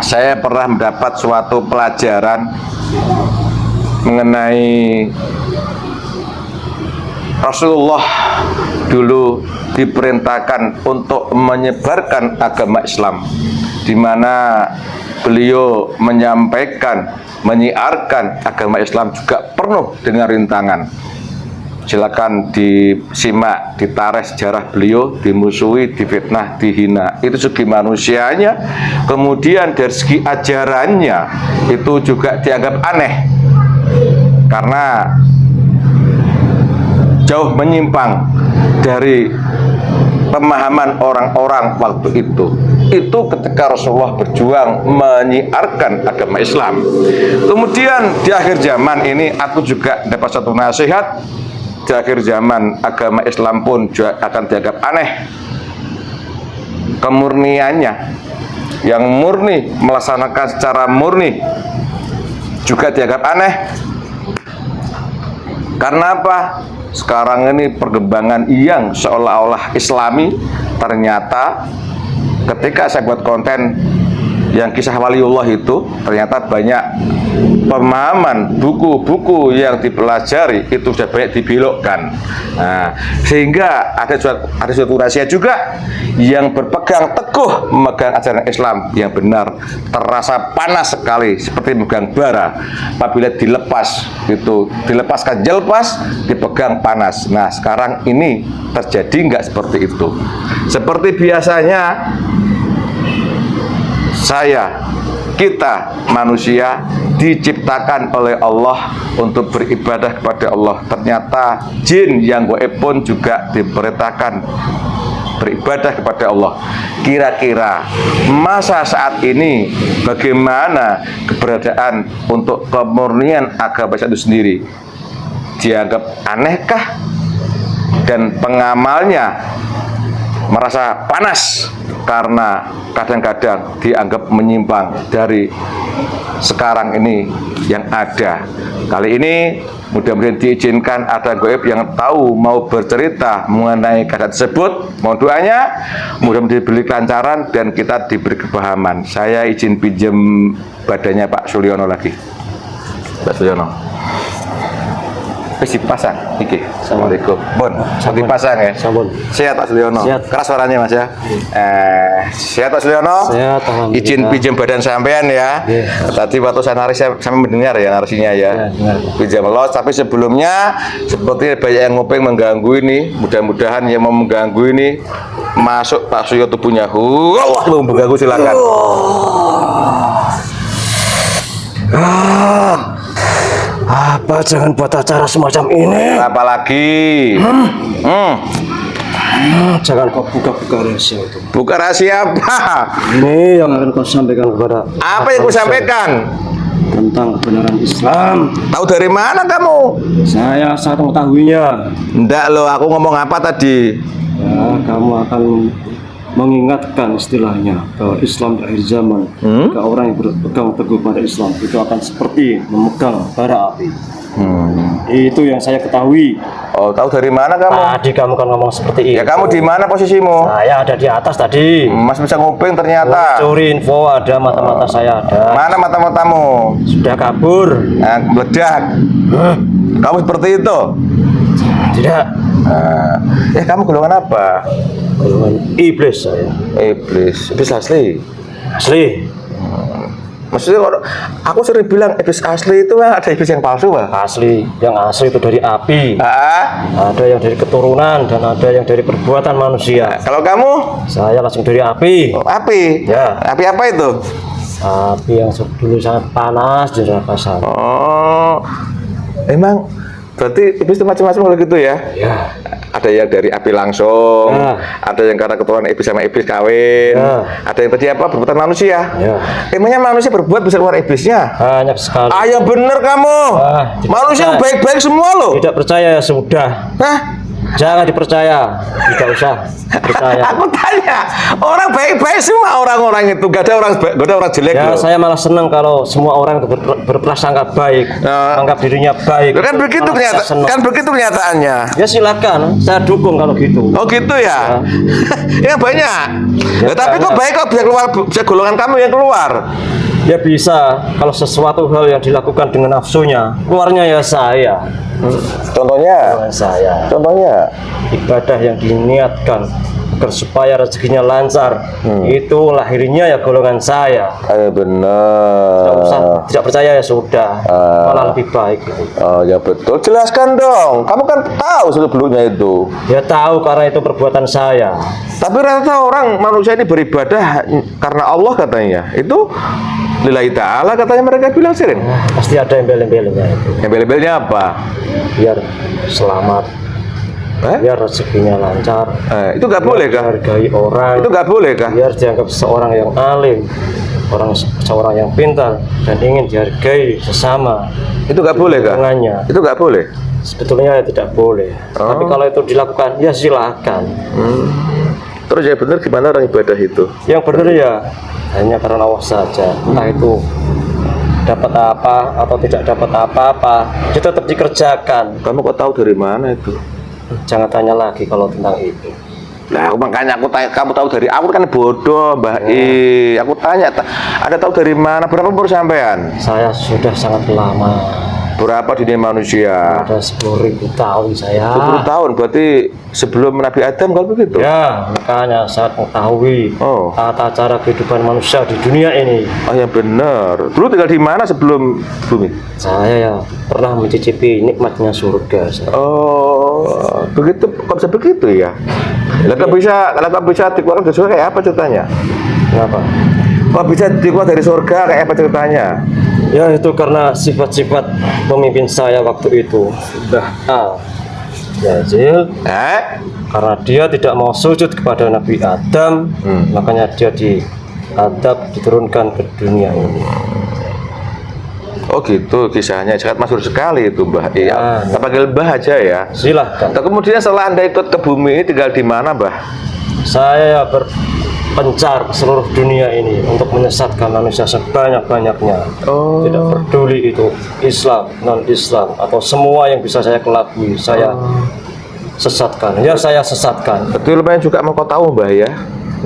saya pernah mendapat suatu pelajaran mengenai Rasulullah dulu diperintahkan untuk menyebarkan agama Islam, di mana beliau menyampaikan, menyiarkan agama Islam juga penuh dengan rintangan. Silakan disimak, ditarik sejarah beliau, dimusuhi, difitnah, dihina. Itu segi manusianya. Kemudian dari segi ajarannya itu juga dianggap aneh karena jauh menyimpang dari pemahaman orang-orang waktu itu. Itu ketika Rasulullah berjuang menyiarkan agama Islam. Kemudian di akhir zaman ini aku juga dapat satu nasihat. Di akhir zaman agama Islam pun juga akan dianggap aneh. Kemurniannya, yang murni, melaksanakan secara murni, juga dianggap aneh. Karena apa? Sekarang ini perkembangan yang seolah-olah Islami, ternyata ketika saya buat konten yang kisah waliullah itu, ternyata banyak pemahaman buku-buku yang dipelajari itu sudah banyak dibelokkan. Nah, sehingga ada suatu rahasia juga yang berpegang teguh memegang ajaran Islam yang benar terasa panas sekali seperti memegang bara. Apabila dilepas itu dilepaskan jelpas, dipegang panas. Nah, sekarang ini terjadi enggak seperti itu? Seperti biasanya kita manusia diciptakan oleh Allah untuk beribadah kepada Allah. Ternyata jin yang gaib pun juga diperintahkan beribadah kepada Allah. Kira-kira masa saat ini bagaimana keberadaan untuk kemurnian agama itu sendiri? Dianggap anehkah? Dan pengamalnya merasa panas karena kadang-kadang dianggap menyimpang dari sekarang ini yang ada. Kali ini mudah-mudahan diizinkan ada gaib yang tahu mau bercerita mengenai keadaan tersebut. Mohon doanya, mudah-mudahan diberi kelancaran dan kita diberi kepahaman. Saya izin pinjam badannya Pak Sulyono lagi. Pak Sulyono. Wis dipasang iki. Assalamualaikum. Bon, dipasang ya. Sampun. Sehat Pak Sulyono. Sehat. Keras suaranya Mas ya. Sehat Pak Sulyono. Sehat, alhamdulillah. Izin pinjam badan sampean ya. Yeah. Tadi waktu saya narik saya mendengar ya narasinya ya. Yeah, Pinjam los, tapi sebelumnya seperti banyak yang nguping mengganggu ini. Mudah-mudahan yang mau mengganggu ini masuk Pak Suyo tubuhnya. Wah, belum mengganggu silakan. Apa jangan buat acara semacam ini? Apalagi Jangan kau buka-buka rahasia itu. buka rahasia apa? Ini yang akan kau sampaikan kepada Apa yang kau sampaikan? tentang kebenaran Islam. Tahu dari mana kamu? Saya sangat mengetahuinya. Enggak loh, aku ngomong apa tadi? Ya, kamu akan mengingatkan istilahnya bahwa Islam di akhir zaman, jika orang yang berpegang teguh pada Islam itu akan seperti memegang bara api. Itu yang saya ketahui. Oh, tahu dari mana kamu? Tadi kamu kan ngomong seperti itu. Ya kamu di mana posisimu? Saya ada di atas tadi. Mas bisa nguping ternyata. Curi info, ada mata-mata saya ada. Mana mata-matamu? Sudah kabur. Nah, meledak. Kamu seperti itu? Tidak. Kamu golongan apa? Golongan iblis saya. Iblis asli. Asli. Maksudnya kalau aku sering bilang iblis asli itu ada iblis yang palsu, Pak. Asli. Yang asli itu dari api. Ada yang dari keturunan dan ada yang dari perbuatan manusia. Kalau kamu? Saya langsung dari api. Oh, api. Ya. Api apa itu? Api yang dulu sangat panas di neraka sana. Oh, emang berarti iblis itu macam-macam kalau gitu ya? Ya. Ada yang dari api langsung, Ya. ada yang karena keturunan iblis sama iblis kawin, Ya. ada yang tadi apa berbuatan manusia. Ya. Emangnya manusia berbuat bisa keluar iblisnya? Banyak sekali. Yang bener kamu. Tidak Manusia percaya. baik-baik semua loh. Tidak percaya ya sudah. Hah? Jangan dipercaya. Tidak usah percaya. Aku tanya, orang baik-baik semua orang-orang itu, gak ada orang jelek Ya, loh. saya malah senang kalau semua orang itu berprasangka baik, anggap dirinya baik. Kan begitu Malah saya senang. kan begitu kenyataannya. Ya silakan, saya dukung kalau gitu. Oh gitu ya? Ya banyak. Ya, Tapi kok banyak. baik kok bisa keluar, bisa golongan kamu yang keluar. Ya bisa, kalau sesuatu hal yang dilakukan dengan nafsunya, keluarnya ya saya. Contohnya? Keluarnya saya. Contohnya? Ibadah yang diniatkan agar supaya rezekinya lancar, itu lahirnya ya golongan saya. Tidak usah, Benar. tidak percaya ya sudah, malah lebih baik gitu. Oh ya betul. Jelaskan dong. Kamu kan tahu sebelumnya itu. Ya tahu karena itu perbuatan saya. Tapi rata orang manusia ini beribadah karena Allah katanya. Itu lillahi ta'ala katanya mereka bilang Sirin. Pasti ada embel-embelnya itu. Yang beli-belinya apa? Biar selamat, biar rezekinya lancar. Itu nggak boleh kah? Hargai orang. Itu nggak boleh kah? Biar dianggap seorang yang alim, seorang yang pintar dan ingin dihargai sesama. Itu nggak boleh kah? Hubungannya. Itu nggak boleh. Sebetulnya ya tidak boleh. Tapi kalau itu dilakukan, ya silakan. Terus ya benar gimana orang ibadah itu? Yang benar ya hanya karena Allah saja. Entah itu dapat apa atau tidak dapat apa-apa, itu tetap dikerjakan. Kamu kok tahu dari mana itu? Jangan tanya lagi kalau tentang itu. Nah, makanya aku tanya, kamu tahu dari aku kan bodoh, Mbak I. Aku tanya, Anda tahu dari mana? Berapa umur sampean? Saya sudah sangat lama. Berapa di dunia manusia? Ada 10.000 tahun saya. 10 tahun, berarti sebelum Nabi Adam kalau begitu? Ya, makanya saya mengetahui tata cara kehidupan manusia di dunia ini. Oh ya benar. Dulu tinggal di mana sebelum bumi? Saya ya pernah mencicipi nikmatnya surga. Oh, begitu, kok bisa begitu ya? Kalau bisa dikeluarkan dari surga kayak apa ceritanya? Kenapa? Kok bisa dikeluarkan dari surga kayak apa ceritanya? Ya itu karena sifat-sifat pemimpin saya waktu itu. Yazil, karena dia tidak mau sujud kepada Nabi Adam, makanya dia diadab, diturunkan ke dunia ini. Oh gitu kisahnya, sangat masyhur sekali itu Mbah. Iya. Kita panggil Mbah aja ya. Silahkan. Nah, kemudian setelah Anda ikut ke bumi ini tinggal di mana, Mbah? Saya berpencar ke seluruh dunia ini untuk menyesatkan manusia sebanyak-banyaknya. Tidak peduli itu Islam, non-Islam atau semua yang bisa saya kelabui, saya sesatkan. Ya saya sesatkan. Betul, lumayan juga mau kau tahu Mbah ya.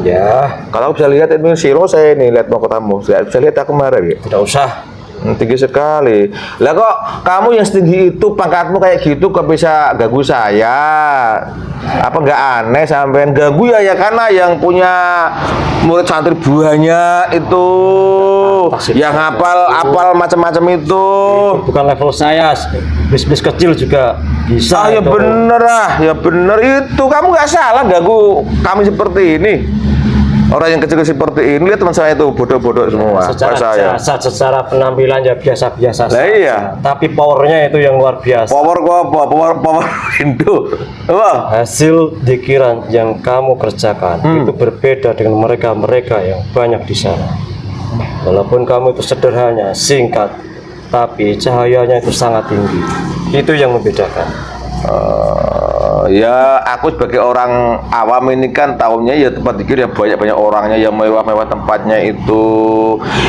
Ya. Kalau bisa lihat ini silo saya ini lihat mau kotamu, bisa lihat aku kemarin ya. Tidak usah. Tinggi sekali. Lah kok kamu yang setinggi itu pangkatmu kayak gitu kok bisa ganggu saya? Apa nggak aneh sampean ganggu ya karena yang punya murid santri banyak itu yang hafal macam-macam itu. Bukan level saya, bis-bis kecil juga bisa. Ya bener ya bener itu kamu nggak salah ganggu kami seperti ini. Orang yang kecil-kecil seperti ini, lihat teman saya itu bodoh-bodoh semua. Secara penampilan ya biasa-biasa saja. Iya. Tapi powernya itu yang luar biasa. Power gua apa? Power Hindu. Apa? Hasil pikiran yang kamu kerjakan itu berbeda dengan mereka yang banyak di sana. Walaupun kamu itu sederhana, singkat, tapi cahayanya itu sangat tinggi. Itu yang membedakan. Ya aku sebagai orang awam ini kan tahunya ya tempat zikir ya banyak orangnya yang mewah-mewah tempatnya itu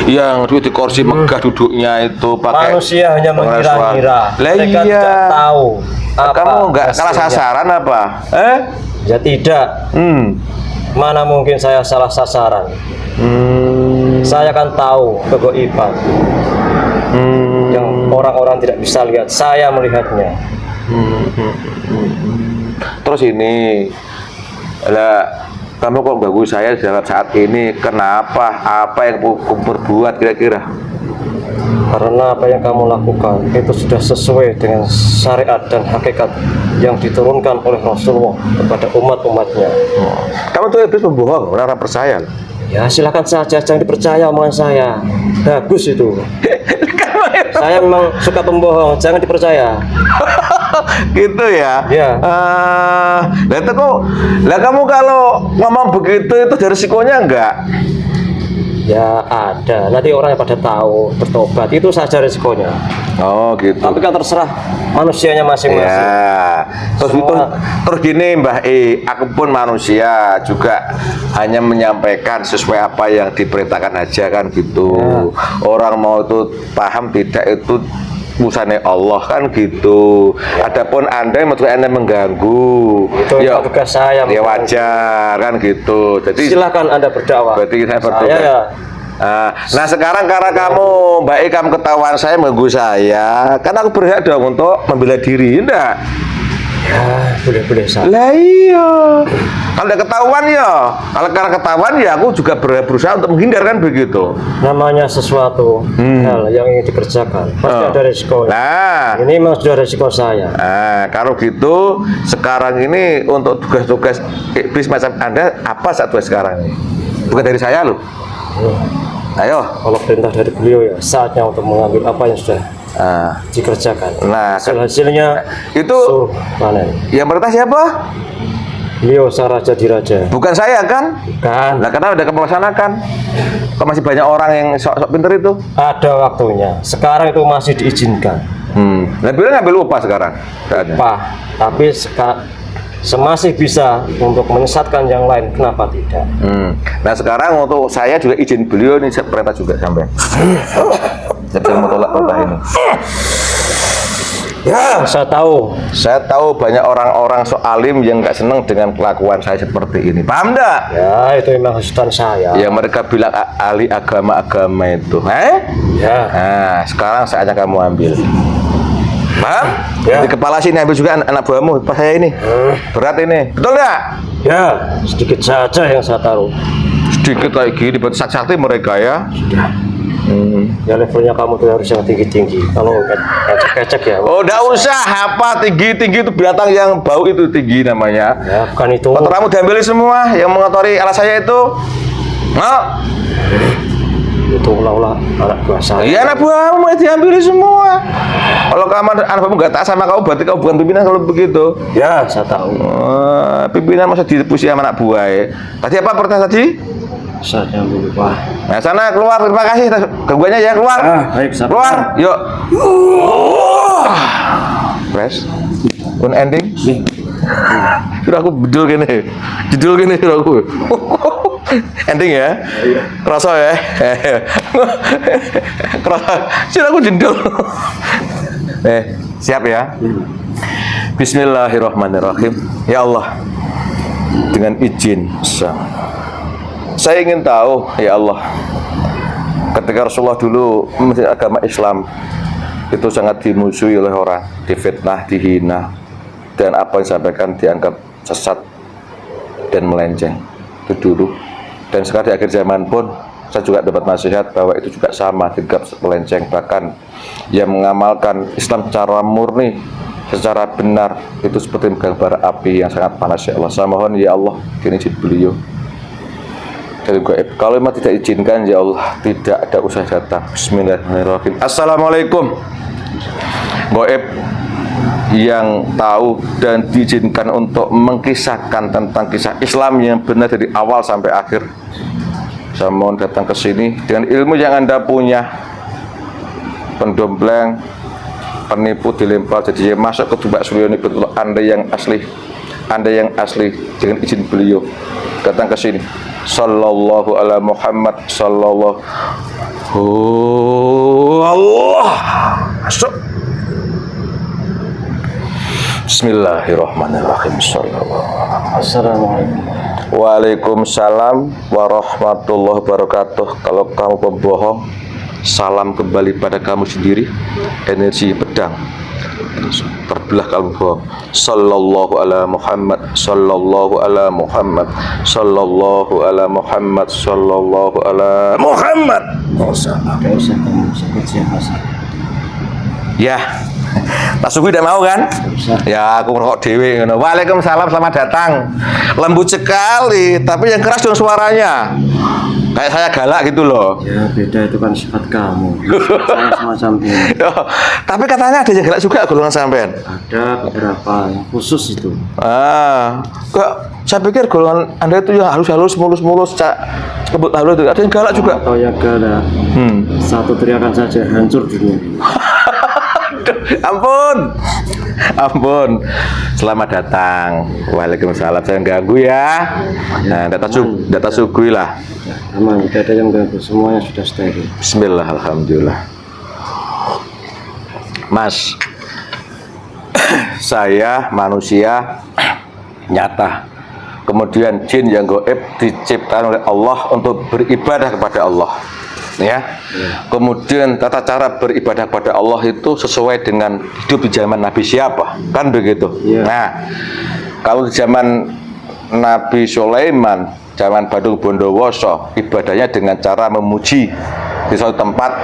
yang di kursi megah duduknya itu pakai manusia hanya mengira-ngira. Mereka tidak tahu kamu nggak salah sasaran apa? Ya tidak. Mana mungkin saya salah sasaran. Saya kan tahu kegaiban yang orang-orang tidak bisa lihat, saya melihatnya. Terus ini lah kamu kok ganggu saya dalam saat ini kenapa? Apa yang aku berbuat kira-kira? Karena apa yang kamu lakukan itu sudah sesuai dengan syariat dan hakikat yang diturunkan oleh Rasulullah kepada umat-umatnya. Kamu tuh iblis pembohong, orang percaya. Ya silakan saja, jangan dipercaya omongan saya. Bagus itu. Saya memang suka pembohong, jangan dipercaya. Gitu ya. Ya. Lah kamu kalau ngomong begitu itu ada risikonya enggak? Ya ada, nanti orang yang pada tahu bertobat itu saja risikonya. Oh gitu. Tapi kan terserah manusianya masing-masing. Ya. Terus gini Mbah aku pun manusia juga hanya menyampaikan sesuai apa yang diperintahkan aja kan gitu. Ya. Orang mau itu paham tidak itu urusannya Allah kan gitu. Adapun Anda yang Anda mengganggu itu ya, tugas saya ya wajar kan gitu. Jadi silakan Anda berdakwah. Berarti saya berdoa. Saya ya Nah sekarang karena Mbak Ikam ketahuan saya mengganggu saya, kan aku berhak dong untuk membela diri, enggak? Ya, boleh-boleh saja. Lah iya. Kalau udah ketahuan ya, kalau karena ketahuan ya aku juga berusaha untuk menghindar kan begitu. Namanya sesuatu hal yang ingin dikerjakan, pasti ada resiko. Nah, Ini memang sudah resiko saya. kalau gitu sekarang ini untuk tugas-tugas iblis macam Anda apa saat sekarang ini? Bukan dari saya loh. Ayo. Kalau perintah dari beliau ya saatnya untuk mengambil apa yang sudah dikerjakan. Nah, hasilnya itu panen. Yang perintah siapa? Beliau sang raja di raja. Bukan saya kan? Kan? Nah, karena udah melaksanakan. Kok masih banyak orang yang sok-sok pinter itu? Ada waktunya. Sekarang itu masih diizinkan. Nah, bilang ngambil upah sekarang. Pak, tapi semasih bisa untuk menyesatkan yang lain, kenapa tidak? Nah sekarang untuk saya juga izin beliau nih, saya perintah juga sampai. Saya mau tolak perintah ini. Ya, saya tahu. Saya tahu banyak orang-orang alim yang nggak senang dengan kelakuan saya seperti ini. Paham nggak? Ya, itu memang hasutan saya. Ya mereka bilang ahli agama-agama itu. Ya. Nah, sekarang saatnya kamu ambil. Paham? Ya. Di kepala sini ambil juga anak buahmu, pas saya ini. Berat ini. Betul nggak? Ya, sedikit saja yang saya taruh. Sedikit kayak gini, buat sakti mereka ya. Ya levelnya kamu tuh harus yang tinggi-tinggi. Kalau kecek-kecek ya. Oh, enggak usah. Apa tinggi-tinggi itu binatang yang bau itu tinggi namanya. Ya, bukan itu. Kotoranmu diambil semua yang mengotori alas saya itu. Nah. Itu ulah-ulah anak buah saya. Iya, anak buahmu diambil semua. Kalau anak buahmu nggak taat sama kamu, berarti kamu bukan pimpinan kalau begitu. Ya, saya tahu. Pimpinan masa dipusi sama anak buah ya. Tadi apa perintah tadi? Saya lupa. Nah, sana keluar. Terima kasih gangguannya ya, keluar. Baik, sabar. Keluar. Yuk. Press. Un ending. Sudah aku bedul gini. Judul gini sudah aku. Ending ya. Kerasa ya. Kerasa. Sudah aku jendul. Siap ya. Bismillahirrahmanirrahim. Ya Allah. Dengan izin saya ingin tahu, ya Allah, ketika Rasulullah dulu memelihara agama Islam itu sangat dimusuhi oleh orang, difitnah, dihina, dan apa yang disampaikan dianggap sesat dan melenceng. Itu dulu. Dan sekarang di akhir zaman pun saya juga dapat nasihat bahwa itu juga sama, dianggap melenceng. Bahkan yang mengamalkan Islam secara murni, secara benar, itu seperti megang bara api yang sangat panas. Ya Allah, saya mohon ya Allah, kini izin beliau dari gaib. Kalau memang tidak izinkan, ya Allah, tidak ada usah datang. Bismillahirrahmanirrahim. Assalamualaikum. Gaib yang tahu dan diizinkan untuk mengkisahkan tentang kisah Islam yang benar dari awal sampai akhir, saya mohon datang ke sini dengan ilmu yang Anda punya. Pendompleng, penipu dilempar jadi masuk ke tumbak Suryo ini betul Anda yang asli. Anda yang asli dengan izin beliau datang ke sini. Sallallahu ala Muhammad sallallahu Allah. Masuk. Bismillahirrahmanirrahim. Assalamualaikum. Waalaikumsalam warahmatullahi wabarakatuh. Kalau kamu pembohong, salam kembali pada kamu sendiri. Energi pedang terbelah kalau bohong. Sallallahu ala Muhammad sallallahu ala Muhammad sallallahu ala Muhammad sallallahu ala Muhammad. Enggak usah kamu sebut siapa saja. Ya. Tak suguh tidak mau kan? Ya aku merokok dewe. Waalaikumsalam, selamat datang. Lembut sekali, tapi yang keras dong suaranya. Kayak saya galak gitu loh. Ya beda, itu kan sifat kamu. Saya semacam ini. Tapi katanya ada yang galak juga golongan sampean. Ada beberapa yang khusus itu. Kok saya pikir golongan Anda itu yang halus-halus, mulus-mulus, kebut halus itu. Ada yang galak juga. Atau yang galak. Satu teriakan saja hancur dunia. Ampun. Selamat datang. Waalaikumsalam. Saya ganggu ya. Nah, data sugui lah. Aman, tidak ada yang ganggu. Semuanya sudah steril. Bismillah, alhamdulillah. Mas, saya manusia nyata. Kemudian jin yang gaib diciptakan oleh Allah untuk beribadah kepada Allah. ya. Kemudian tata cara beribadah kepada Allah itu sesuai dengan hidup di zaman Nabi siapa, kan begitu. Nah, kalau di zaman Nabi Sulaiman, zaman Badung Bondowoso, ibadahnya dengan cara memuji di suatu tempat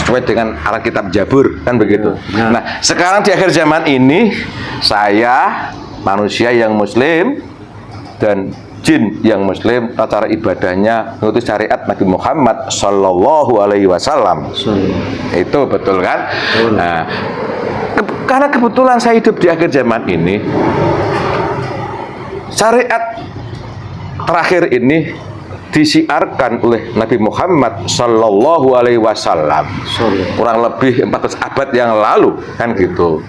sesuai dengan Alkitab Jabur, kan begitu. Nah, sekarang di akhir zaman ini saya manusia yang muslim dan jin yang muslim, cara ibadahnya mengikuti syariat Nabi Muhammad Sallallahu Alaihi Wasallam. Itu betul kan? Nah, karena kebetulan saya hidup di akhir zaman ini, syariat terakhir ini disiarkan oleh Nabi Muhammad Sallallahu Alaihi Wasallam kurang lebih 14 abad yang lalu, kan gitu.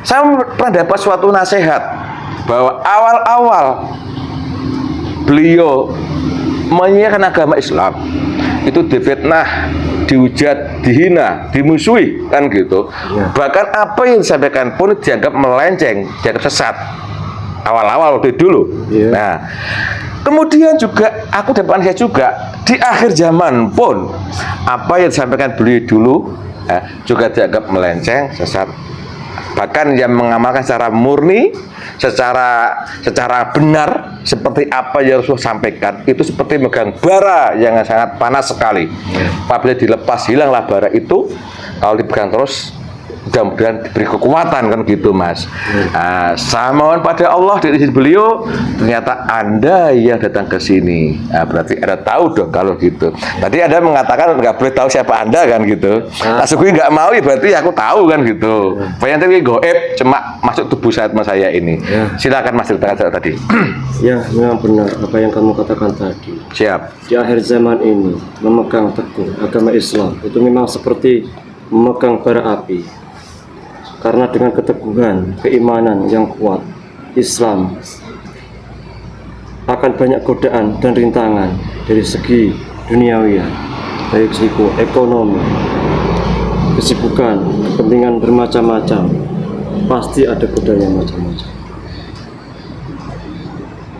Saya pernah dapat suatu nasihat bahwa awal-awal beliau menyiarkan agama Islam itu difitnah, dihujat, dihina, dimusuhi, kan gitu. Bahkan apa yang disampaikan pun dianggap melenceng, dianggap sesat awal-awal waktu dulu. Nah, kemudian juga aku dapat nasihat juga di akhir zaman pun apa yang disampaikan beliau dulu juga dianggap melenceng, sesat. Bahkan yang mengamalkan secara murni, secara benar seperti apa yang Rasulullah sampaikan, itu seperti megang bara yang sangat panas sekali. Apabila dilepas hilanglah bara itu, kalau dipegang terus mudah-mudahan diberi kekuatan, kan gitu, Mas. Nah, saya mohon pada Allah dari sisi beliau, ternyata Anda yang datang ke sini. Nah, berarti Anda tahu dong kalau gitu. Tadi Anda mengatakan nggak boleh tahu siapa Anda, kan gitu. Nah, gue nggak mau, ya berarti aku tahu, kan gitu. Banyak tadi goib cuma masuk tubuh saya ini. Silakan Mas ceritakan tadi. Ya, memang benar apa yang kamu katakan tadi. Siap. Di akhir zaman ini memegang teguh agama Islam itu memang seperti memegang bara api. Karena dengan keteguhan, keimanan yang kuat, Islam akan banyak godaan dan rintangan dari segi duniawi, dari segi ekonomi, kesibukan, kepentingan bermacam-macam, pasti ada godaan macam-macam.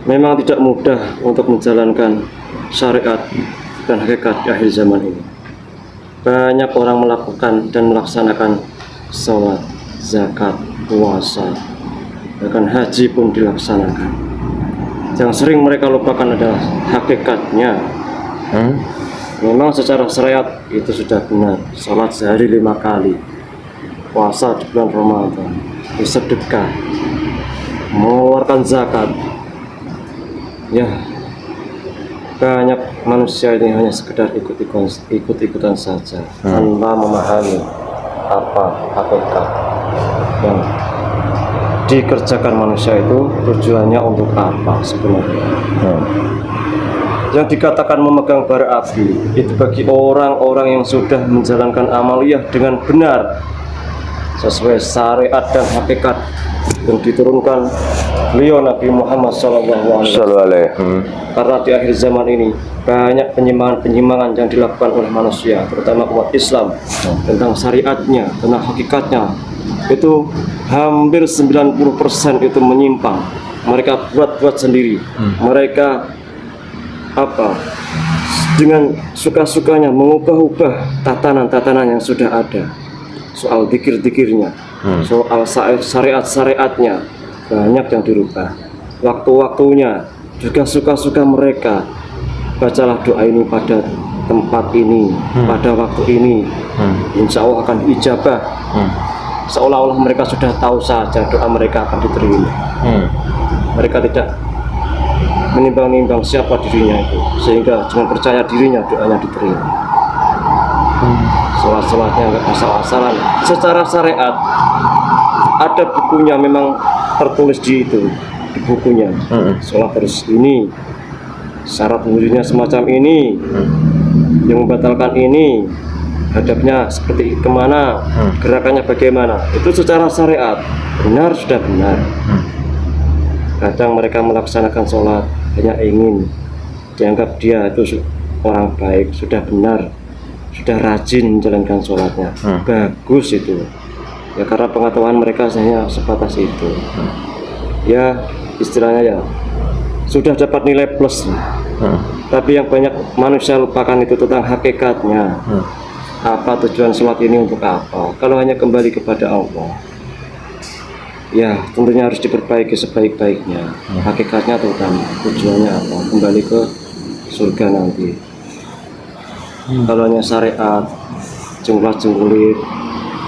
Memang tidak mudah untuk menjalankan syariat dan hakikat di akhir zaman ini. Banyak orang melakukan dan melaksanakan sholat, zakat, puasa, bahkan haji pun dilaksanakan. Yang sering mereka lupakan adalah hakikatnya. Memang secara syariat itu sudah benar, salat sehari 5 kali, puasa di bulan Ramadan, bersedekah, mengeluarkan zakat. Ya, banyak manusia ini hanya sekedar ikut-ikutan saja, tanpa memahami apa hakikat yang dikerjakan manusia itu, tujuannya untuk apa sebenarnya. Yang dikatakan memegang bara api itu bagi orang-orang yang sudah menjalankan amaliyah dengan benar sesuai syariat dan hakikat yang diturunkan beliau Nabi Muhammad SAW. Karena di akhir zaman ini banyak penyimpangan-penyimpangan yang dilakukan oleh manusia, terutama umat Islam, tentang syariatnya, tentang hakikatnya. Itu hampir 90% itu menyimpang. Mereka buat sendiri. Mereka dengan suka-sukanya mengubah-ubah tatanan-tatanan yang sudah ada. Soal dikir-dikirnya, soal syariat-syariatnya, banyak yang dirubah. Waktu-waktunya juga suka-suka mereka. Bacalah doa ini pada tempat ini, pada waktu ini, insya Allah akan ijabah. Seolah-olah mereka sudah tahu saja doa mereka akan diterima. Mereka tidak menimbang-nimbang siapa dirinya itu, sehingga dengan percaya dirinya doanya diterima. Sholat-sholatnya nggak asal-asalan. Secara syariat ada bukunya, memang tertulis di bukunya. Sholat harus ini, syarat wudhunya semacam ini, yang membatalkan ini, hadapnya seperti kemana, gerakannya bagaimana. Itu secara syariat benar, sudah benar. Kadang mereka melaksanakan sholat hanya ingin dianggap dia itu orang baik, sudah benar, sudah rajin menjalankan sholatnya. Bagus itu ya, karena pengetahuan mereka hanya sebatas itu. Ya istilahnya ya sudah dapat nilai plus. Tapi yang banyak manusia lupakan itu tentang hakikatnya. Apa tujuan sholat ini untuk apa? Kalau hanya kembali kepada Allah, ya tentunya harus diperbaiki sebaik-baiknya. Hakikatnya terutama tujuannya apa? Kembali ke surga nanti. Kalau hanya syariat, jengklas-jengkulit,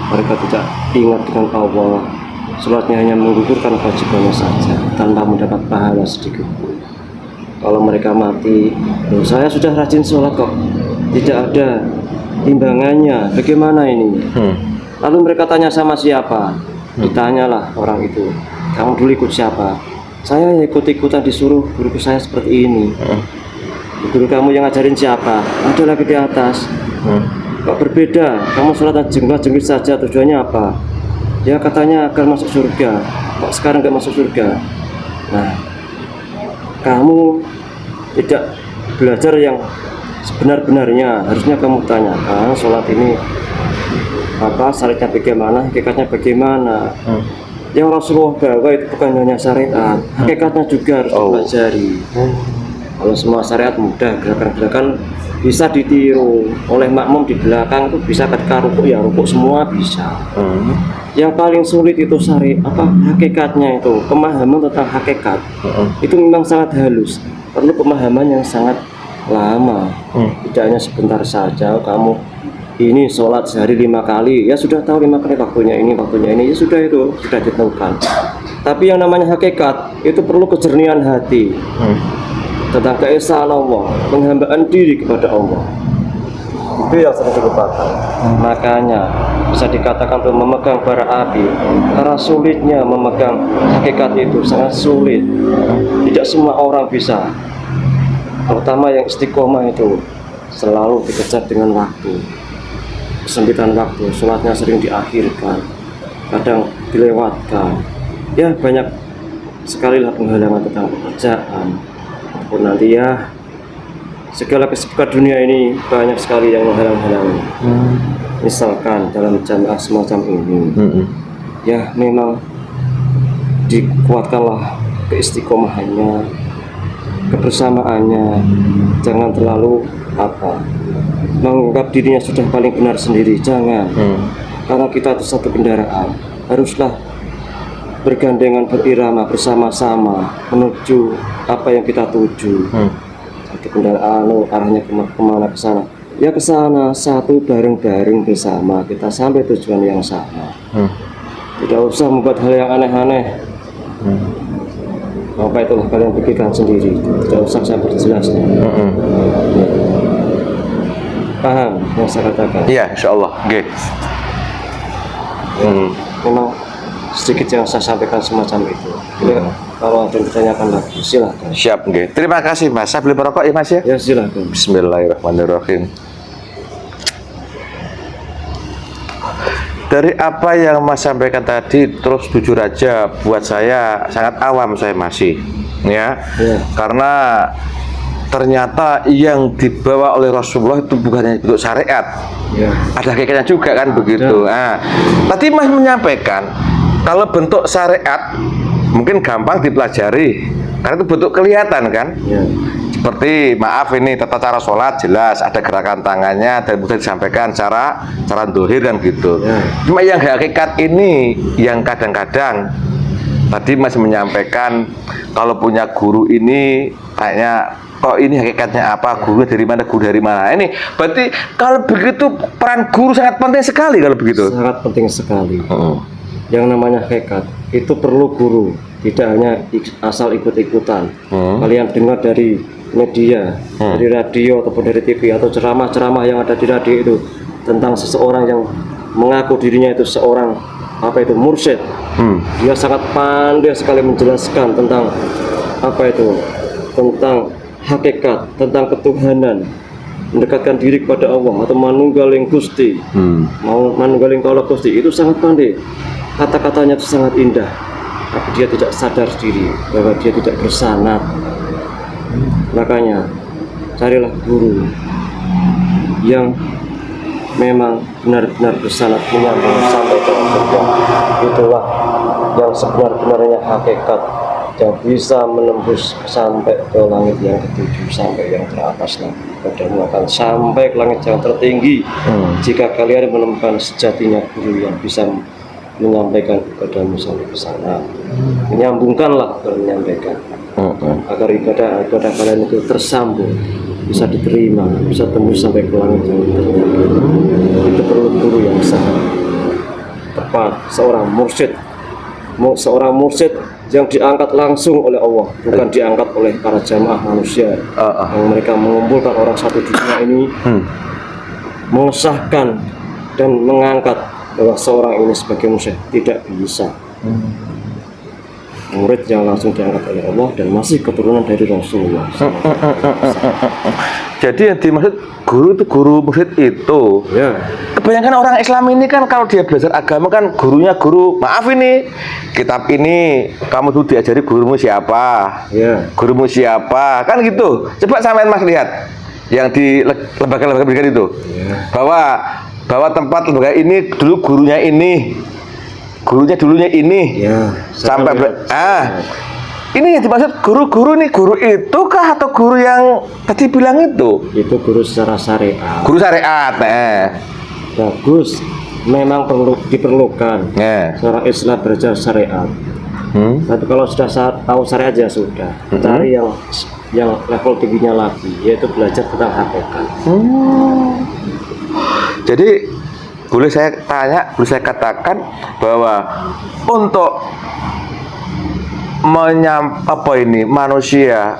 mereka tidak ingat dengan Allah, sholatnya hanya menggugurkan kewajibannya saja tanpa mendapat pahala sedikit pun. Kalau mereka mati, loh, saya sudah rajin sholat kok, tidak ada timbangannya, bagaimana ini? Lalu mereka tanya sama siapa? Ditanyalah orang itu, kamu dulu ikut siapa? Saya ya ikut-ikutan disuruh guruku saya seperti ini. Guru kamu yang ngajarin siapa? Ada lagi di atas. Kok berbeda? Kamu sholat jengklas-jengklit saja, tujuannya apa? Ya katanya agar masuk surga. Kok sekarang gak masuk surga? Nah, kamu tidak belajar yang sebenar-benarnya. Harusnya kamu tanyakan sholat ini apa, syariatnya bagaimana, hakikatnya bagaimana. Yang Rasulullah bawa itu bukan hanya syariat, hakikatnya juga harus dipelajari. Kalau semua syariat mudah, gerakan-gerakan bisa ditiru oleh makmum di belakang, itu bisa ketika rukuk ya rukuk semua bisa. Yang paling sulit itu hakikatnya itu, pemahaman tentang hakikat. Itu memang sangat halus, perlu pemahaman yang sangat lama. Tidak hanya sebentar saja kamu ini sholat sehari 5 kali, ya sudah tahu 5 kali waktunya ini, ya sudah, itu sudah ditentukan. Tapi yang namanya hakikat itu perlu kejernihan hati tentang keesaan Allah, penghambaan diri kepada Allah. Itu yang sering dilupakan. Makanya bisa dikatakan untuk memegang bara api, karena sulitnya memegang hakikat itu sangat sulit. Tidak semua orang bisa, terutama yang istiqomah itu selalu dikejar dengan waktu, kesempitan waktu, sholatnya sering diakhirkan, kadang dilewatkan. Ya banyak sekali lah penghalangan tentang pekerjaan, ataupun nanti ya segala kesibukan dunia ini banyak sekali yang menghalang-halangi. Misalkan dalam jamaah semacam ini, ya memang dikuatkanlah keistiqomahannya, kebersamaannya, jangan terlalu menganggap dirinya sudah paling benar sendiri, jangan. Karena kita itu satu kendaraan, haruslah bergandengan, berirama bersama-sama menuju apa yang kita tuju. Satu kendaraan arahnya kemana, ke sana, ya ke sana, satu bareng-bareng bersama kita sampai tujuan yang sama. Tidak usah membuat hal yang aneh-aneh. Apa itulah kalian pikirkan sendiri, tidak usah saya perjelasnya. Paham yang saya katakan? Iya, insyaallah. Oke. Memang sedikit yang saya sampaikan semacam itu. Jadi, kalau ada yang ditanyakan lagi, silahkan. Siap, nggih. Terima kasih Mas. Saya beli perokok ya Mas ya. Ya silahkan. Bismillahirrahmanirrahim. Dari apa yang Mas sampaikan tadi, terus jujur aja, buat saya sangat awam saya masih, ya. Karena ternyata yang dibawa oleh Rasulullah itu bukan hanya bentuk syariat, ada hakikatnya juga kan begitu. Nah, tadi Mas menyampaikan kalau bentuk syariat mungkin gampang dipelajari karena itu bentuk kelihatan kan. Seperti maaf ini tata cara sholat jelas ada gerakan tangannya dan mudah disampaikan cara dohir kan gitu. Cuma yang hakikat ini yang kadang-kadang tadi masih menyampaikan kalau punya guru ini kayaknya kok ini hakikatnya apa, guru dari mana, ini berarti kalau begitu peran guru sangat penting sekali kalau begitu. Sangat penting sekali. Yang namanya hakikat itu perlu guru, tidak hanya asal ikut-ikutan. Kalian dengar dari media, dari radio ataupun dari TV atau ceramah-ceramah yang ada di radio itu tentang seseorang yang mengaku dirinya itu seorang mursyid. Dia sangat pandai sekali menjelaskan tentang tentang hakikat, tentang ketuhanan, mendekatkan diri kepada Allah atau manunggaling Gusti, mau manunggaling kaulah Gusti, itu sangat pandai. Kata-katanya itu sangat indah, tapi dia tidak sadar diri bahwa dia tidak bersanad. Makanya carilah guru yang memang benar-benar bersanad menyambung sampai ke surga. Itulah yang sebenar-benarnya hakikat yang bisa menembus sampai ke langit yang ketujuh, sampai yang teratas lagi. Padamu akan sampai ke langit yang tertinggi jika kalian menemukan sejatinya guru yang bisa menyampaikan kepadamu sampai ke sana. Menyambungkanlah dan menyampaikan agar ibadah kalian itu tersambung, bisa diterima, bisa tembus sampai ke langit yang tertinggi. Itu perlu guru yang sangat tepat, seorang mursyid yang diangkat langsung oleh Allah, bukan diangkat oleh para jamaah manusia yang mereka mengumpulkan orang satu dunia ini, mengesahkan dan mengangkat bahwa seorang ini sebagai mursyid. Tidak bisa. Murid yang langsung diangkat oleh Allah dan masih keturunan dari Rasulullah. Jadi yang dimaksud guru itu guru mursyid itu. Ya. Kebanyakan orang Islam ini kan kalau dia belajar agama kan gurunya guru. Maaf ini, kitab ini kamu tuh diajari gurumu siapa? Ya. Gurumu siapa? Kan gitu. Coba sampean Mas lihat yang di lembaga-lembaga pendidikan itu. Ya. Bahwa tempat lembaga ini dulu gurunya ini. Gurunya dulunya ini. Ya. Sampai ini yang dimaksud guru-guru nih, guru itu kah atau guru yang tadi bilang itu? Itu guru secara syariat. Guru syariat, Bagus, memang diperlukan. Seorang Islam belajar syariat. Tapi kalau sudah tahu syariat ya sudah. Cari yang level tingginya lagi, yaitu belajar tentang hakikat. Jadi boleh saya katakan bahwa untuk manusia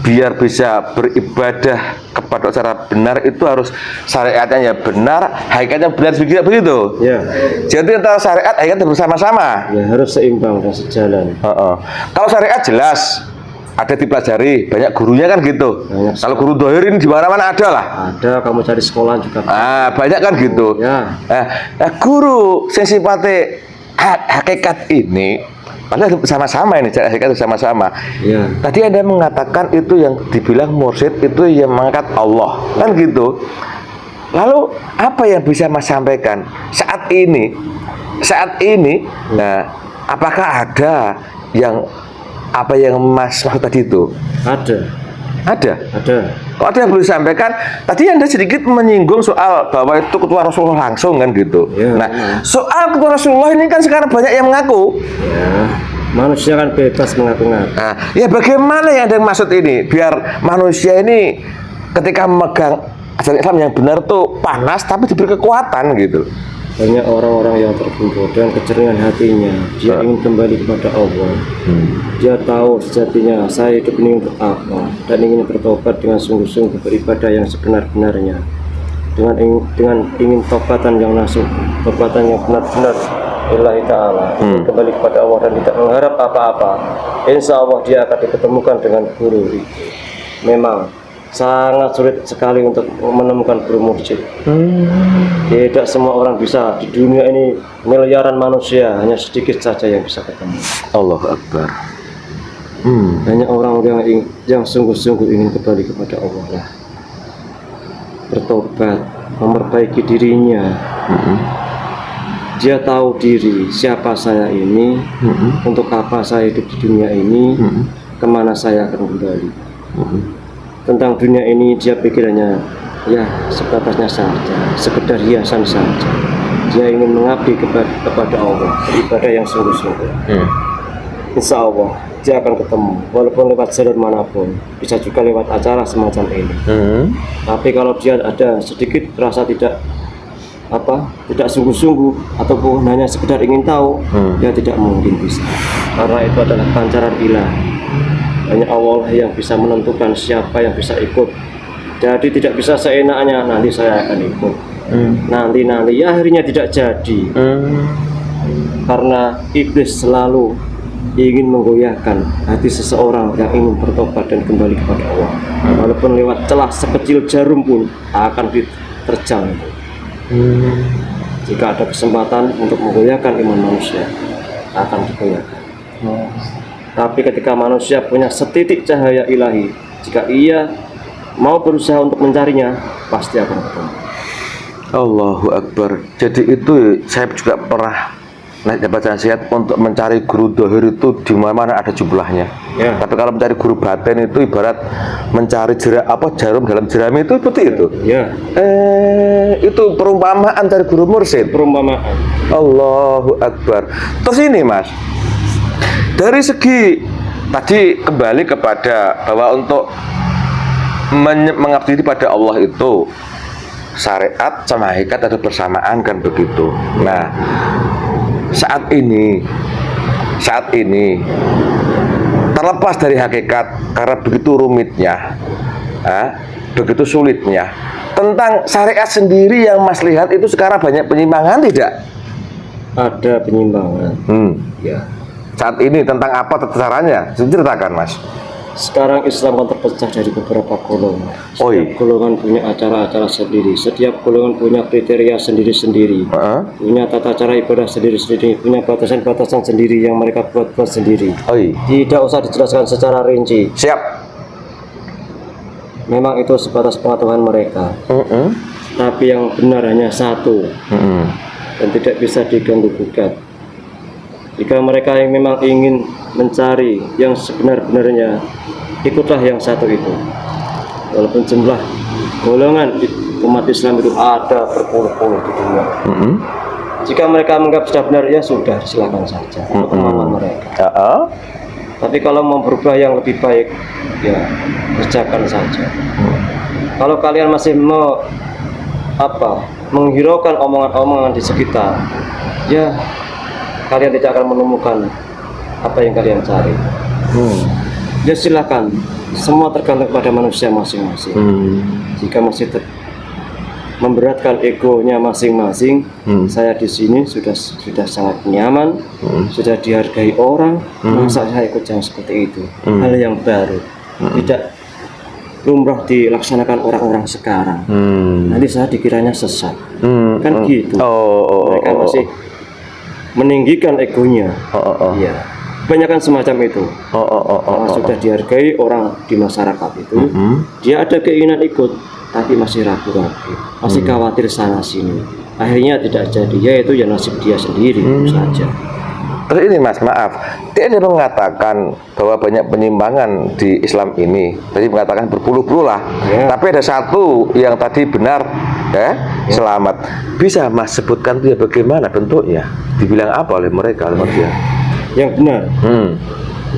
biar bisa beribadah kepada secara benar itu harus syariatnya ya benar, hakikatnya benar, begitu. Ya. Jadi antara syariat hakikat bersama-sama. Ya harus seimbang dan sejalan. Kalau syariat jelas ada dipelajari, banyak gurunya kan gitu. Kalau guru dohir ini di mana-mana ada lah. Ada, kamu cari sekolah juga. Banyak kan gitu. Ya. Guru yang sifatnya hakikat ini padahal sama-sama ini, cari hakikat sama-sama. Ya. Tadi Anda mengatakan itu yang dibilang mursyid itu yang mengangkat Allah, kan gitu. Lalu apa yang bisa Mas sampaikan saat ini? Nah, apakah ada yang apa yang Mas maksud tadi itu? Ada. Kalau ada yang boleh disampaikan, tadi Anda sedikit menyinggung soal bahwa itu ketua Rasulullah langsung kan gitu. Ya, nah, soal ketua Rasulullah ini kan sekarang banyak yang mengaku. Ya, manusia kan bebas mengaku-ngaku. Nah, ya bagaimana yang Anda maksud ini? Biar manusia ini ketika memegang ajaran Islam yang benar tuh panas tapi diberi kekuatan gitu. Banyak orang-orang yang terkumpul dengan kejerngan hatinya. Dia ingin kembali kepada Allah. Dia tahu sejatinya saya hidup ini untuk apa, dan ingin bertobat dengan sungguh-sungguh, beribadah yang sebenar-benarnya, dengan ingin tobatan yang nasuh, tobatan yang benar-benar lillahi ta'ala, kembali kepada Allah dan tidak mengharap apa-apa. Insya Allah dia akan diketemukan dengan guru itu. Memang sangat sulit sekali untuk menemukan guru mursyid. Tidak semua orang bisa. Di dunia ini miliaran manusia, hanya sedikit saja yang bisa ketemu. Allahu Akbar. Hanya orang yang sungguh-sungguh ingin kembali kepada Allah lah, bertobat, memperbaiki dirinya. Dia tahu diri, siapa saya ini, untuk apa saya hidup di dunia ini, kemana saya akan kembali. Tentang dunia ini dia pikirannya ya sebatasnya saja, sekedar hiasan saja. Dia ingin mengabdi kepada Allah, beribadah yang sungguh-sungguh. Insya Allah dia akan ketemu, walaupun lewat jalur manapun, bisa juga lewat acara semacam ini. Tapi kalau dia ada sedikit rasa tidak sungguh-sungguh ataupun hanya sekedar ingin tahu, dia tidak mungkin bisa, karena itu adalah pancaran ilahi. Hanya Allah yang bisa menentukan siapa yang bisa ikut. Jadi tidak bisa seenaknya nanti saya akan ikut. Nanti ya akhirnya tidak jadi. Karena iblis selalu ingin menggoyahkan hati seseorang yang ingin bertobat dan kembali kepada Allah. Walaupun lewat celah sekecil jarum pun akan diterjang. Jika ada kesempatan untuk menggoyahkan iman manusia, akan digoyahkan. Tapi ketika manusia punya setitik cahaya ilahi, jika ia mau berusaha untuk mencarinya, pasti akan ketemu. Allahu Akbar. Jadi itu saya juga pernah Nah, dapat nasihat untuk mencari guru dohir itu di mana ada jumlahnya. Ya. Tapi kalau mencari guru batin itu ibarat mencari jarum dalam jerami itu seperti itu. Ya, Itu perumpamaan dari guru mursyid. perumpamaan. Allahu Akbar. Terus ini Mas, dari segi tadi kembali kepada bahwa untuk mengabdi pada Allah itu syariat sama hakikat ada bersamaan kan begitu. Nah, saat ini terlepas dari hakikat karena begitu rumitnya, begitu sulitnya tentang syariat sendiri yang Mas lihat itu sekarang banyak penyimpangan tidak? Ada penyimpangan. Ya. Saat ini tentang apa caranya? Ceritakan Mas. Sekarang Islam kan terpecah dari beberapa golongan. Oh, iya. Setiap golongan punya acara-acara sendiri. Setiap golongan punya kriteria sendiri-sendiri. Punya tata cara ibadah sendiri-sendiri. Punya batasan-batasan sendiri yang mereka buat sendiri. Oh, iya. Tidak usah dijelaskan secara rinci. Siap. Memang itu sebatas pengetahuan mereka. Tapi yang benar hanya satu. Dan tidak bisa diganggu-gugat. Jika mereka yang memang ingin mencari yang sebenar-benarnya, ikutlah yang satu itu. Walaupun jumlah golongan umat Islam itu ada berpuluh-puluh di dunia. Jika mereka menganggap sudah benar, ya sudah, silakan saja. Itu kemauan mereka. Tapi kalau mau berubah yang lebih baik, ya kerjakan saja. Kalau kalian masih mau menghiraukan omongan-omongan di sekitar, ya kalian tidak akan menemukan apa yang kalian cari. Ya silakan, semua tergantung pada manusia masing-masing. Jika masih memberatkan egonya masing-masing, saya di sini sudah sangat nyaman, sudah dihargai orang, masa saya ikut yang seperti itu? Hal yang baru, tidak lumrah dilaksanakan orang-orang sekarang. Nanti saya dikiranya sesat, kan gitu. Mereka masih meninggikan egonya. Ya, kebanyakan semacam itu. Sudah dihargai orang di masyarakat itu, dia ada keinginan ikut, tapi masih ragu-ragu, masih khawatir sana sini. Akhirnya tidak jadi, yaitu ya nasib dia sendiri saja. Terus ini Mas, maaf, dia ada mengatakan bahwa banyak penyimpangan di Islam ini. Tadi mengatakan berpuluh-puluh lah, tapi ada satu yang tadi benar, selamat. Bisa Mas sebutkan dia bagaimana bentuknya? Dibilang apa oleh mereka, oleh dia? Yang benar,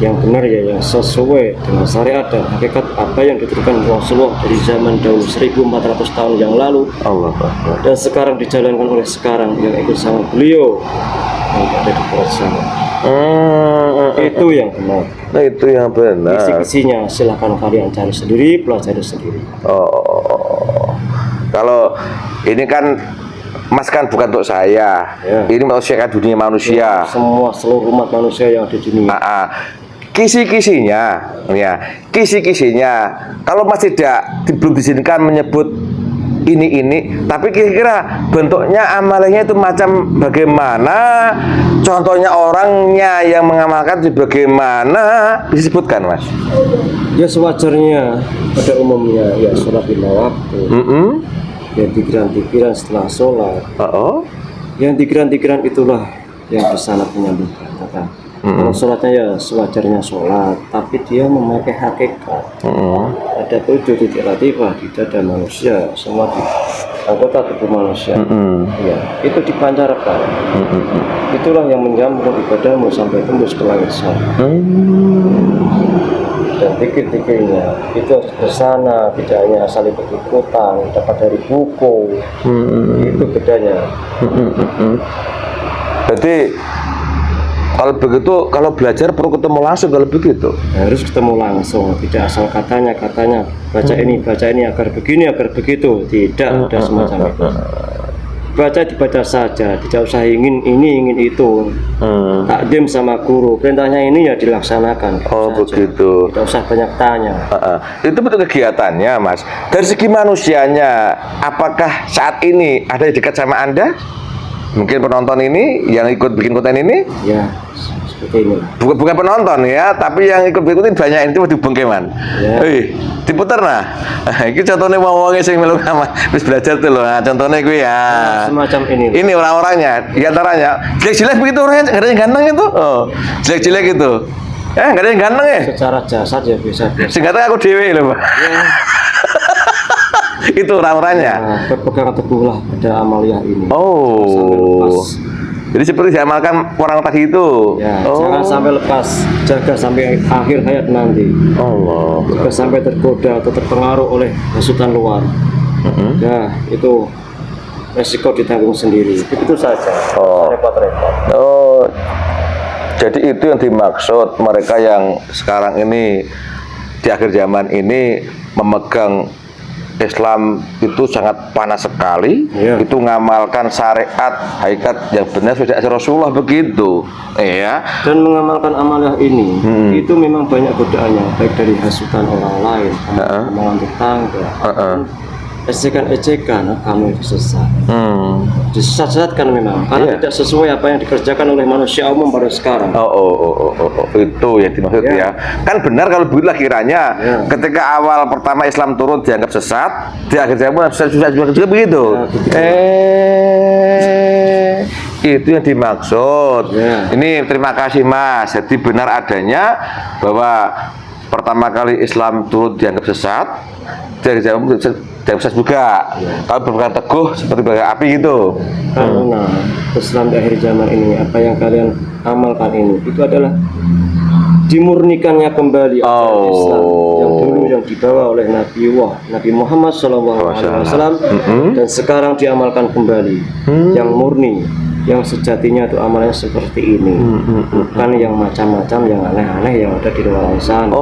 yang benar ya yang sesuai dengan syariat dan hakikat apa yang dituturkan Rasulullah dari zaman dahulu 1400 tahun yang lalu. Allah Akbar. Dan sekarang dijalankan oleh sekarang yang ikut sama beliau yang ada di perut sana. Itu yang benar. Nah, itu yang benar. Kisi-kisinya silahkan kalian cari sendiri, pelajari sendiri. Kalau ini kan Mas kan bukan untuk saya, ini manusia kan dunia manusia. Semua seluruh umat manusia yang ada di dunia. Kisi-kisinya, kalau Mas belum diizinkan menyebut ini, tapi kira-kira bentuknya amalnya itu macam bagaimana? Contohnya orangnya yang mengamalkan itu bagaimana? Bisa disebutkan Mas? Ya sewajarnya pada umumnya ya sholat lima waktu. Ya pikiran-pikiran setelah sholat. Yang pikiran-pikiran itulah yang bersanad menyambungkan kata. Kalau sholatnya ya sewajarnya sholat, tapi dia memakai hakikat. Ada 7 titik latifah di dada manusia, semua di anggota tubuh manusia. Ya, itu dipancarkan. Itulah yang menyambung ibadahmu sampai tembus ke langit sana. Dan pikir-pikirnya itu harus bersana, tidak hanya asal ikut-ikutan, dapat dari buku. Itu bedanya. Berarti kalau begitu, kalau belajar perlu ketemu langsung kalau begitu. Harus ketemu langsung, tidak asal katanya baca ini agar begini agar begitu, tidak ada semacam itu. Dibaca saja, tidak usah ingin ini ingin itu. Takdim sama guru, perintahnya ini ya dilaksanakan. Begitu. Tidak usah banyak tanya. Itu betul kegiatannya Mas. Dari segi manusianya, apakah saat ini ada yang dekat sama Anda? Mungkin penonton ini yang ikut bikin konten ini? Ya, seperti ini. Bukan penonton ya, tapi yang ikut-ikutin banyak itu di bengkeman. Ya. Diputer nah. Ini contohnya wong-wonge sing melu sama wis belajar tuh loh. Nah, contohnya gue ya. Semacam ini. Ini orang-orangnya, di antaranya jelek-jelek begitu orangnya, nggak ada yang ganteng itu. Oh, jelek-jelek itu. Nggak ada yang ganteng ya. Secara jasad ya biasa-biasa. Singkatnya aku dewe loh, Pak. Ya. Itu orang-orangnya. Nah, berpegang teguhlah pada amaliyah ini. Oh. Sampai lepas. Jadi seperti diamalkan orang tadi itu. Ya, Oh. jangan sampai lepas, jaga sampai akhir hayat nanti. Allah. Jika sampai tergoda atau terpengaruh oleh hasutan luar, ya itu resiko ditanggung sendiri. Itu saja. Oh. Repot-repot. Oh. Jadi itu yang dimaksud mereka yang sekarang ini di akhir zaman ini memegang Islam itu sangat panas sekali. Iya. Itu ngamalkan syariat hakikat yang benar sudah Rasulullah begitu. Iya. Dan mengamalkan amalah ini, itu memang banyak godaannya, baik dari hasutan orang lain, omongan tetangga, ejekan-ejekan, kamu itu sesat. Disesatkan memang, karena Iya. tidak sesuai apa yang dikerjakan oleh manusia umum pada sekarang. Oh, itu yang dimaksud Ya. ya. Kan benar kalau begitulah kiranya. Ya. Ketika awal pertama Islam turun dianggap sesat, di akhir zaman susah juga begitu. Ya, begitu. Itu yang dimaksud. Ya. Ini terima kasih Mas. Jadi benar adanya bahwa pertama kali Islam turun dianggap sesat, di akhir zaman dianggap sesat juga. Kalau berpegang teguh seperti bara api gitu. Karena Islam di akhir zaman ini, apa yang kalian amalkan ini, itu adalah dimurnikannya kembali ajaran Islam yang dulu yang dibawa oleh Nabi Muhammad SAW, dan sekarang diamalkan kembali yang murni, yang sejatinya itu amalnya seperti ini, bukan yang macam-macam, yang aneh-aneh yang ada di luar sana.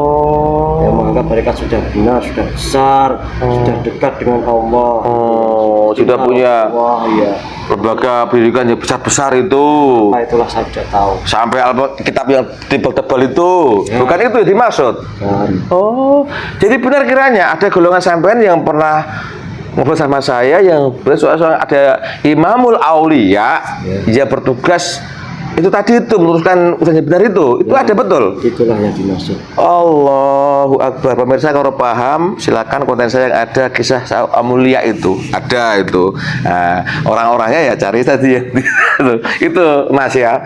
Yang menganggap mereka sudah benar, sudah besar, sudah dekat dengan Allah. Sudah punya Wah, iya. lembaga pendidikan yang besar-besar itu. Nah, itulah saya tidak tahu. Sampai kitab yang tebal-tebal itu. Ya. Bukan itu yang dimaksud. Dan Oh, jadi benar kiranya ada golongan sampean yang pernah ngobrol sama saya yang soal ada Imamul Aulia yang bertugas itu tadi itu meluruskan urusan yang benar itu ada betul. itulah yang dimaksud. Allahu Akbar. Pemirsa kalau paham silakan konten saya yang ada kisah Aulia itu ada itu. Nah, orang-orangnya ya cari tadi ya. Itu Mas ya.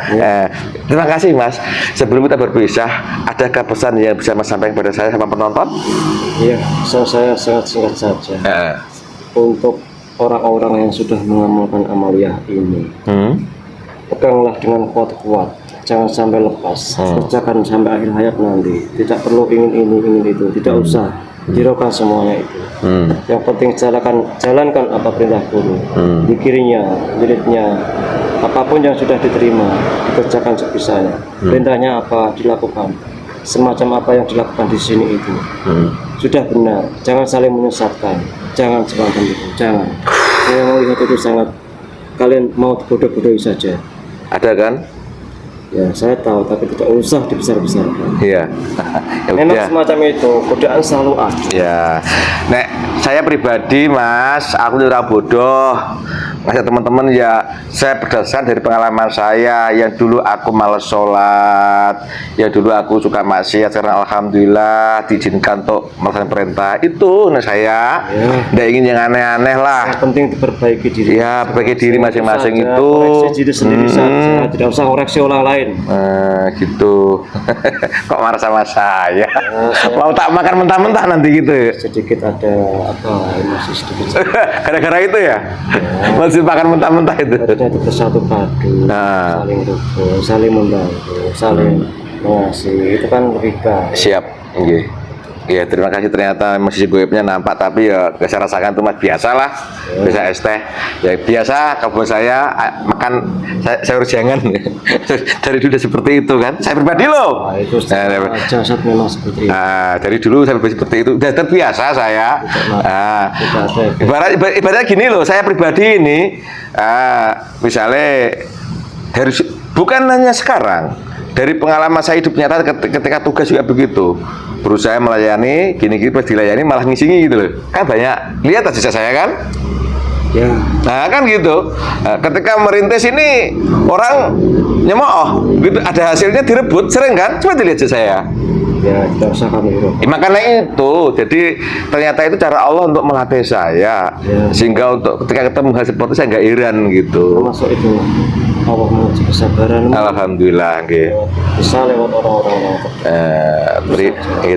Terima kasih Mas. Sebelum kita berpisah, adakah pesan yang bisa Mas sampaikan kepada saya sama penonton? Iya, saya sangat singkat saja. Untuk orang-orang yang sudah mengamalkan amaliyah ini, peganglah dengan kuat-kuat, jangan sampai lepas, kerjakan sampai akhir hayat nanti. Tidak perlu ingin itu, tidak usah hiraukan semuanya itu. Yang penting jalankan apa perintah guru, zikirnya, wiridnya, apapun yang sudah diterima, dikerjakan sebisanya. Perintahnya apa dilakukan, semacam apa yang dilakukan di sini itu sudah benar. Jangan saling menyesatkan, jangan semacam itu, jangan. Saya melihat itu sangat, kalian mau bodoh-bodohi saja. Ada kan? Ya, saya tahu, tapi tidak usah dibesar-besarkan. Iya. Ya Memang udah. semacam itu, godaan selalu ada. Ya, nek saya pribadi Mas, aku tidak bodoh. Mas teman-teman ya, saya berdasarkan dari pengalaman saya yang dulu aku malas sholat, yang dulu aku suka maksiat, sekarang alhamdulillah diizinkan untuk melaksanakan perintah. Itu nah saya tidak ingin yang aneh-aneh lah. Yang penting diperbaiki diri. Ya, perbaiki diri masing-masing Saja, itu. koreksi diri sendiri saja, tidak usah koreksi orang lain. Gitu. Kok marah sama saya? Mau tak makan mentah-mentah nanti gitu. Sedikit ada apa, masih sedikit. Gara-gara itu ya? Masih makan mentah-mentah itu. Harusnya itu bersatu padu, Nah. saling rukun, saling membantu, saling mengasihi. Itu kan lebih baik. Siap. Nggih. Ya, terima kasih. Ternyata masih goibnya nampak, tapi ya saya rasakan itu Mas biasalah. Bisa es teh. Ya biasa kalau saya makan sayur jangan. Dari dulu udah seperti itu kan. Saya pribadi loh. Nah, itu jasad memang seperti itu. Dari dulu saya seperti itu. Udah terbiasa saya. Ibaratnya gini loh, saya pribadi ini misalnya bukan hanya sekarang, dari pengalaman saya hidup nyata ketika tugas juga begitu, berusaha melayani gini-gini pas dilayani malah ngisingi gitu loh, kan banyak lihat aja saya kan Ya. Nah kan gitu. Nah, ketika merintis ini orang nyemooh, gitu ada hasilnya direbut, sering kan? Coba dilihat aja saya. Ya, kita usahakan itu. Makanya itu, jadi ternyata itu cara Allah untuk melatih saya, Ya. sehingga untuk ketika ketemu hal seperti saya nggak heran gitu. Termasuk itu Allah menguji kesabaran. Alhamdulillah, nggih. Bisa lewat orang-orang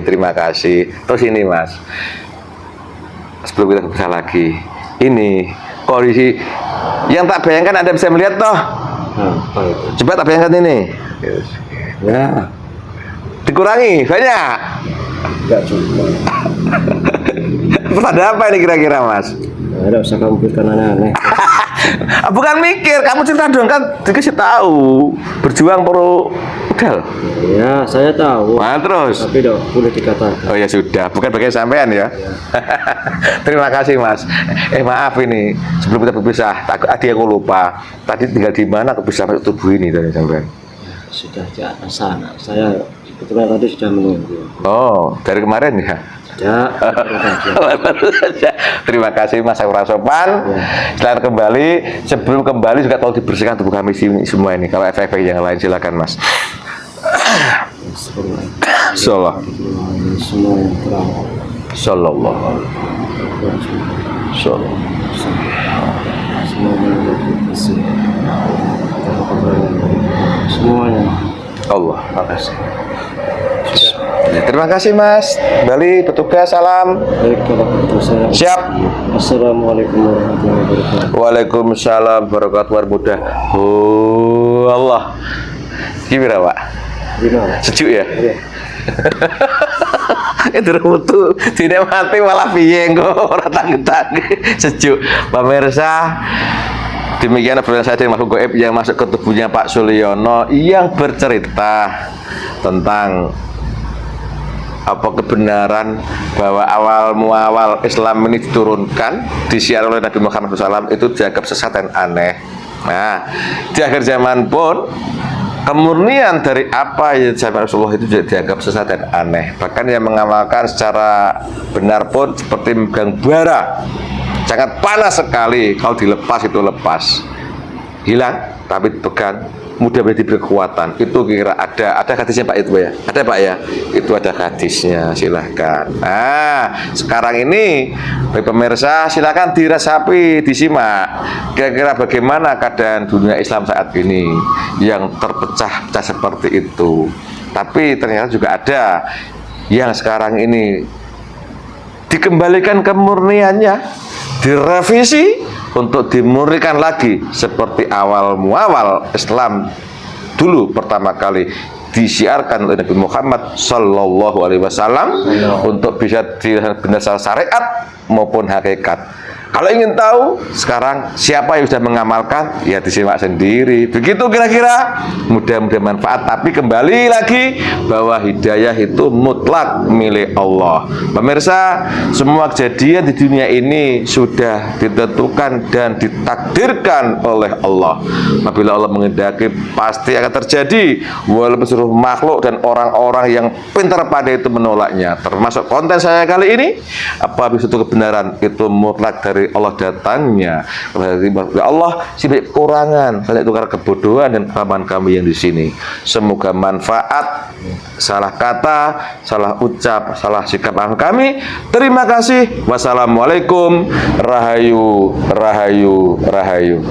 Terima kasih. Terus ini Mas, sebelum kita bisa lagi, ini kondisi yang tak bayangkan Anda bisa melihat toh. Nah, apa itu? Coba tak bayangkan ini. Ya, Dikurangi banyak. enggak juga. Ada apa ini kira-kira Mas? Nah, ada usah kamu pikirkan aneh-aneh. Bukan mikir, kamu cerita dong kan dikasih tahu. Berjuang pro modal. Ya, saya tahu. Nah, terus. Tapi tidak boleh dikatakan. Oh ya sudah, bukan bagian sampean ya. Terima kasih Mas. Maaf ini sebelum kita berpisah, tadi aku lupa. Tadi tinggal di mana aku bisa masuk tubuh ini dari sampean? Sudah di atas sana. Saya kebetulan tadi sudah menunggu. Oh, dari kemarin ya. Ya, Baru saja. Terima kasih Mas Saura Sopan. Selamat kembali. Sebelum kembali juga tolong dibersihkan tubuh kami semua ini. Kalau efek-efek yang lain silakan Mas. Insyaallah. Semua yang terang. Sallallahu. Sallallahu. Semuanya. Allah, makasih. Ya, terima kasih Mas. Bali petugas salam. Baik, kalau begitu saya. Siap. Assalamualaikum warahmatullahi wabarakatuh. Waalaikumsalam warahmatullahi wabarakatuh. Oh Allah. Gimana Pak? Gimana? Sejuk ya? Iya. Itu mutu tidak mati malah piye kok ora tangi-tangi sejuk. Pemirsa, demikian obrolan saya dengan makhluk gaib yang masuk ke tubuhnya Pak Sulyono yang bercerita tentang apa kebenaran bahwa awal muawal Islam ini diturunkan disiar oleh Nabi Muhammad SAW itu dianggap sesat dan aneh. Nah, di akhir zaman pun kemurnian dari apa yang disampaikan Rasulullah itu juga dianggap sesat dan aneh. Bahkan yang mengamalkan secara benar pun seperti megang bara, sangat panas sekali. Kalau dilepas itu lepas, hilang, tapi pegang mudah menjadi berkekuatan. Itu kira ada hadisnya Pak itu ya? Ada Pak ya? Itu ada hadisnya, silahkan. Nah, sekarang ini bagi pemirsa silahkan dirasapi, disimak. Kira-kira bagaimana keadaan dunia Islam saat ini yang terpecah-pecah seperti itu. Tapi ternyata juga ada yang sekarang ini dikembalikan kemurniannya, direvisi untuk dimurnikan lagi seperti awal muawal Islam dulu pertama kali disiarkan oleh Nabi Muhammad Sallallahu Alaihi Wasallam untuk bisa berdasar syariat maupun hakikat. Kalau ingin tahu sekarang siapa yang sudah mengamalkan, ya disimak sendiri. Begitu kira-kira, mudah-mudahan manfaat. Tapi kembali lagi bahwa hidayah itu mutlak milik Allah. Pemirsa, semua kejadian di dunia ini sudah ditentukan dan ditakdirkan oleh Allah. Apabila Allah menghendaki, pasti akan terjadi. Walaupun seluruh makhluk dan orang-orang yang pintar pada itu menolaknya. Termasuk konten saya kali ini, apabila itu kebenaran itu mutlak dari Allah datangnya. Ya Allah, banyak kekurangan, banyak tukar kebodohan dan kelemahan kami yang di sini. Semoga manfaat, salah kata, salah ucap, salah sikap kami. Terima kasih. Wassalamualaikum. Rahayu, rahayu, rahayu.